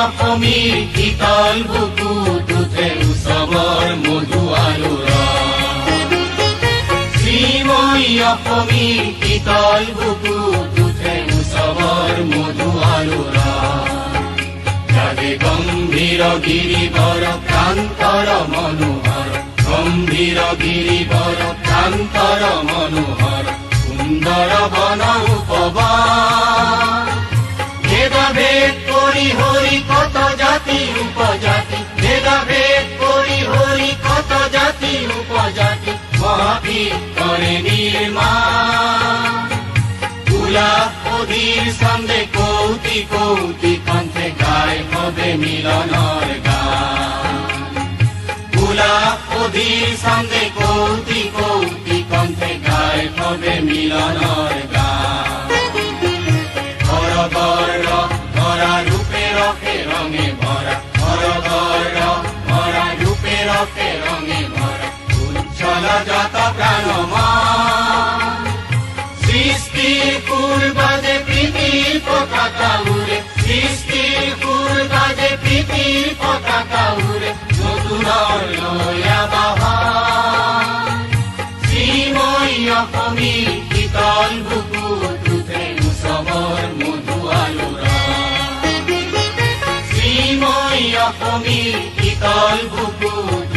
অসমীৰ শীতল বুকুত উঠে উৎসৱৰ মধু আলোড়ন। শ্ৰীময়ী অসমীৰ শীতল বুকুত উঠে উৎসৱৰ মধু আলোড়ন। জাগে গম্ভীৰ গিৰিবৰ প্ৰান্তৰ মনোহৰ, গম্ভীৰ গিৰিবৰ প্ৰান্তৰ মনোহৰ, সুন্দৰ বন উপবন। ভেদাভেদ কৰি হৰি কত জাতি উপজাতি, ভেদাভেদ কৰি হৰি কত জাতি উপজাতি, মহাবীৰ কৰে নিৰ্মাণ। গোলাপ অধীৰ ছন্দে কৌতি কৌতি কণ্ঠে গায় হবে মিলনৰ গান। গোলাপ অধীৰ ছন্দে কৌতি কৌতি কণ্ঠে গায় হবে মিলনৰ গান। ঘৰ ভৰা ৰূপে ৰসে ৰঙে ভৰা, ঘৰ ভৰা ৰূপে ৰসে ৰঙে ভৰা, উজ্জ্বল যত প্ৰাণময়। সৃষ্টিৰ পূৰ্বাজে প্ৰীতিৰ পতাকা উড়ে, সৃষ্টিৰ পূৰ্বাজে প্ৰীতিৰ পতাকা উড়ে, নতুন লয়া বাহাৰ। শ্ৰীময়ী অসমীৰ শীতল বুকুত উঠে উৎসৱৰ মধু আলোড়ন। শ্ৰীময়ী অসমীৰ শীতল বুকুত